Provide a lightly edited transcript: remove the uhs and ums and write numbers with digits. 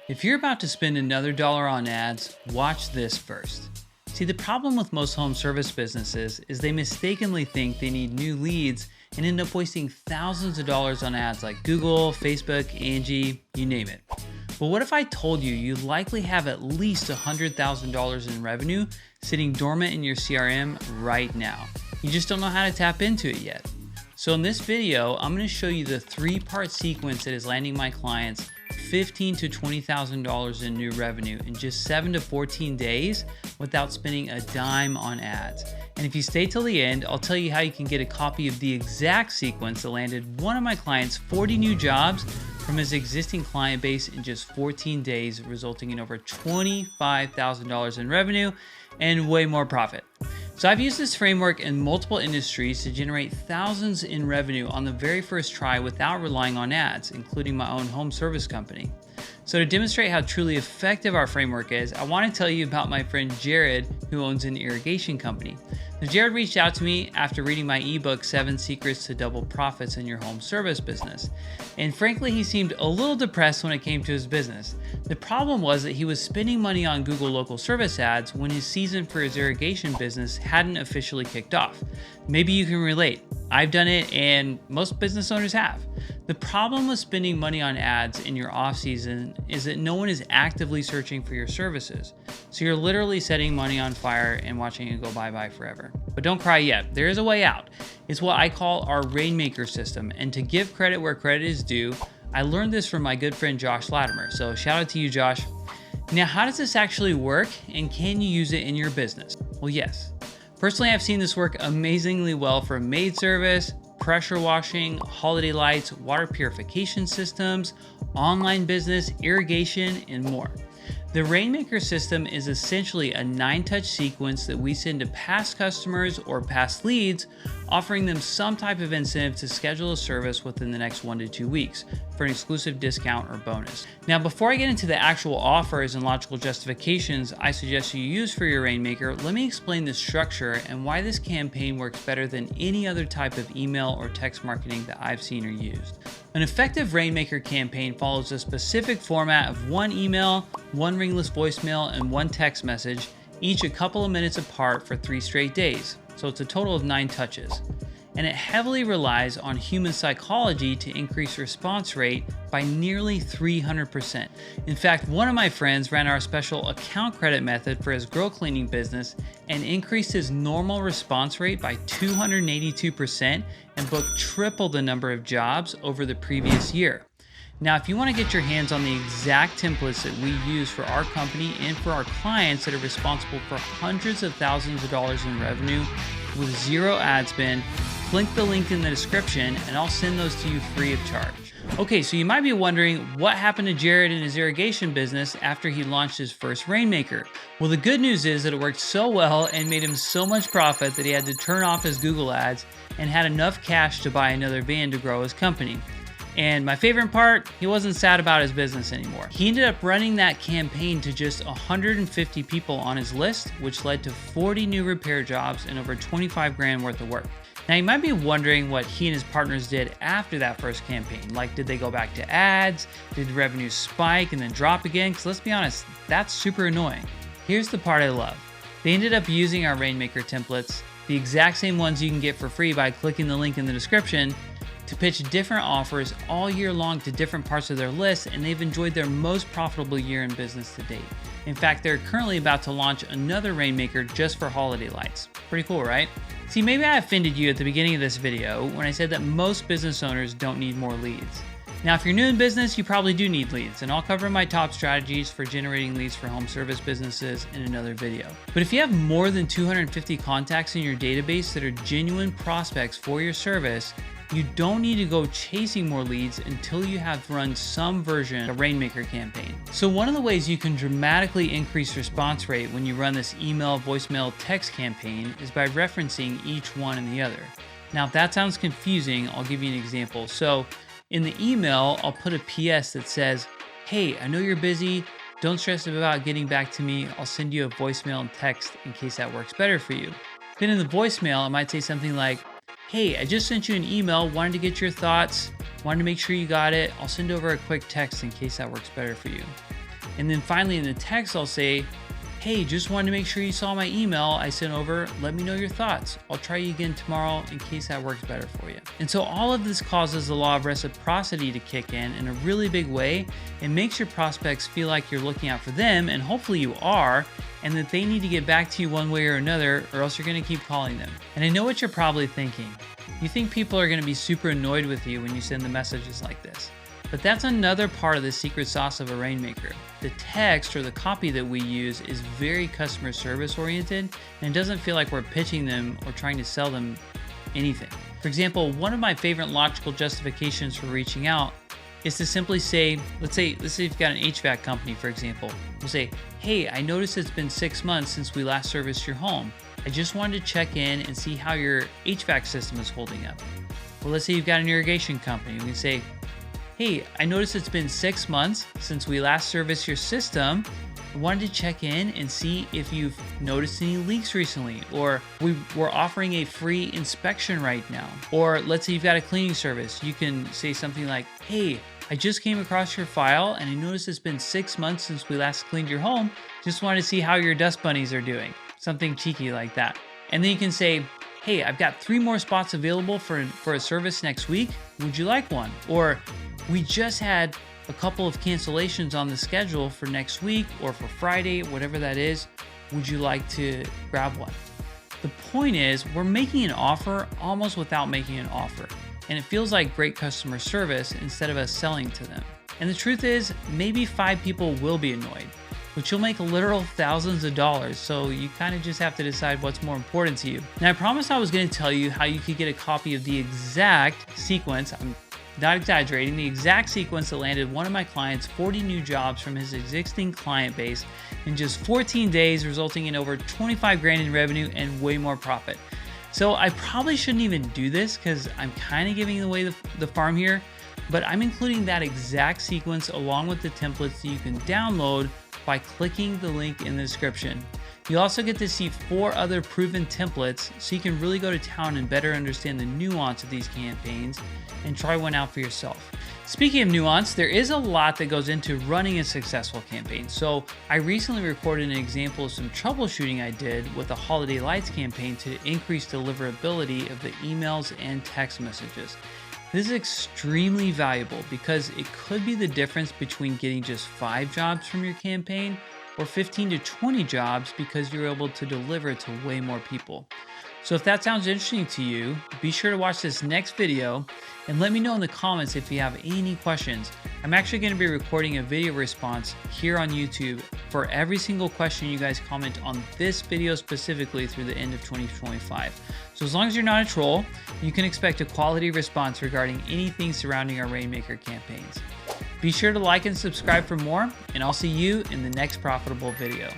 If you're about to spend another dollar on ads, watch this first. See, the problem with most home service businesses is they mistakenly think they need new leads and end up wasting thousands of dollars on ads like Google, Facebook, Angie, you name it. But what if I told you you likely have at least $100,000 in revenue sitting dormant in your CRM right now? You just don't know how to tap into it yet. So in this video, I'm going to show you the 3-part sequence that is landing my clients $15,000 to $20,000 in new revenue in just 7 to 14 days without spending a dime on ads. And if you stay till the end, I'll tell you how you can get a copy of the exact sequence that landed one of my clients 40 new jobs from his existing client base in just 14 days, resulting in over $25,000 in revenue and way more profit. So I've used this framework in multiple industries to generate thousands in revenue on the very first try without relying on ads, including my own home service company. So to demonstrate how truly effective our framework is, I want to tell you about my friend Jared, who owns an irrigation company. Now, Jared reached out to me after reading my ebook, 7 Secrets to Double Profits in Your Home Service Business. And frankly, he seemed a little depressed when it came to his business. The problem was that he was spending money on Google local service ads when his season for his irrigation business hadn't officially kicked off. Maybe you can relate. I've done it and most business owners have. The problem with spending money on ads in your off season is that no one is actively searching for your services. So you're literally setting money on fire and watching it go bye-bye forever. But don't cry yet, there is a way out. It's what I call our Rainmaker system. And to give credit where credit is due, I learned this from my good friend Josh Latimer. So shout out to you, Josh. Now, how does this actually work and can you use it in your business? Well, yes. Personally, I've seen this work amazingly well for maid service, pressure washing, holiday lights, water purification systems, online business, irrigation, and more. The Rainmaker system is essentially a 9-touch sequence that we send to past customers or past leads, offering them some type of incentive to schedule a service within the next 1 to 2 weeks for an exclusive discount or bonus. Now, before I get into the actual offers and logical justifications I suggest you use for your Rainmaker, let me explain the structure and why this campaign works better than any other type of email or text marketing that I've seen or used. An effective Rainmaker campaign follows a specific format of 1 email, 1 ringless voicemail, and 1 text message, each a couple of minutes apart for 3 straight days. So it's a total of 9 touches. And it heavily relies on human psychology to increase response rate by nearly 300%. In fact, one of my friends ran our special account credit method for his grill cleaning business and increased his normal response rate by 282% and booked triple the number of jobs over the previous year. Now, if you want to get your hands on the exact templates that we use for our company and for our clients that are responsible for hundreds of thousands of dollars in revenue with 0 ad spend, click the link in the description and I'll send those to you free of charge. Okay, so you might be wondering what happened to Jared in his irrigation business after he launched his first Rainmaker. Well, the good news is that it worked so well and made him so much profit that he had to turn off his Google ads and had enough cash to buy another van to grow his company. And my favorite part, he wasn't sad about his business anymore. He ended up running that campaign to just 150 people on his list, which led to 40 new repair jobs and over 25 grand worth of work. Now, you might be wondering what he and his partners did after that first campaign. Like, did they go back to ads? Did revenue spike and then drop again? Because let's be honest, that's super annoying. Here's the part I love. They ended up using our Rainmaker templates, the exact same ones you can get for free by clicking the link in the description, to pitch different offers all year long to different parts of their list, and they've enjoyed their most profitable year in business to date. In fact, they're currently about to launch another Rainmaker just for holiday lights. Pretty cool, right? See, maybe I offended you at the beginning of this video when I said that most business owners don't need more leads. Now, if you're new in business, you probably do need leads, and I'll cover my top strategies for generating leads for home service businesses in another video. But if you have more than 250 contacts in your database that are genuine prospects for your service, you don't need to go chasing more leads until you have run some version of a Rainmaker campaign. So one of the ways you can dramatically increase response rate when you run this email, voicemail, text campaign is by referencing each one in the other. Now, if that sounds confusing, I'll give you an example. So in the email, I'll put a PS that says, "Hey, I know you're busy. Don't stress about getting back to me. I'll send you a voicemail and text in case that works better for you." Then in the voicemail, I might say something like, "Hey, I just sent you an email, wanted to get your thoughts, wanted to make sure you got it. I'll send over a quick text in case that works better for you." And then finally in the text, I'll say, hey, just wanted to make sure you saw my email I sent over. Let me know your thoughts. I'll try you again tomorrow in case that works better for you. And so all of this causes the law of reciprocity to kick in a really big way. It makes your prospects feel like you're looking out for them, and hopefully you are, and that they need to get back to you one way or another, or else you're going to keep calling them. And I know what you're probably thinking. You think people are going to be super annoyed with you when you send the messages like this. But that's another part of the secret sauce of a Rainmaker. The text or the copy that we use is very customer service oriented, and it doesn't feel like we're pitching them or trying to sell them anything. For example, one of my favorite logical justifications for reaching out is to simply say, let's say you've got an HVAC company, for example. We'll say, hey, I noticed it's been 6 months since we last serviced your home. I just wanted to check in and see how your HVAC system is holding up. Well, let's say you've got an irrigation company. We can say, hey, I noticed it's been 6 months since we last serviced your system. I wanted to check in and see if you've noticed any leaks recently, or we're offering a free inspection right now. Or let's say you've got a cleaning service. You can say something like, hey, I just came across your file and I noticed it's been 6 months since we last cleaned your home. Just wanted to see how your dust bunnies are doing. Something cheeky like that. And then you can say, hey, I've got 3 more spots available for a service next week. Would you like one? Or we just had a couple of cancellations on the schedule for next week or for Friday, whatever that is. Would you like to grab one? The point is, we're making an offer almost without making an offer. And it feels like great customer service instead of us selling to them. And the truth is, maybe 5 people will be annoyed, but you'll make literal thousands of dollars. So you kind of just have to decide what's more important to you. Now, I promised I was going to tell you how you could get a copy of the exact sequence. I'm not exaggerating, the exact sequence that landed one of my clients 40 new jobs from his existing client base in just 14 days, resulting in over 25 grand in revenue and way more profit. So I probably shouldn't even do this because I'm kind of giving away the farm here, but I'm including that exact sequence along with the templates that you can download by clicking the link in the description. You also get to see 4 other proven templates so you can really go to town and better understand the nuance of these campaigns and try one out for yourself. Speaking of nuance, there is a lot that goes into running a successful campaign. So I recently recorded an example of some troubleshooting I did with a holiday lights campaign to increase deliverability of the emails and text messages. This is extremely valuable because it could be the difference between getting just 5 jobs from your campaign or 15 to 20 jobs because you're able to deliver to way more people. So if that sounds interesting to you, be sure to watch this next video and let me know in the comments if you have any questions. I'm actually going to be recording a video response here on YouTube for every single question you guys comment on this video specifically through the end of 2025. So as long as you're not a troll, you can expect a quality response regarding anything surrounding our Rainmaker campaigns. Be sure to like and subscribe for more, and I'll see you in the next profitable video.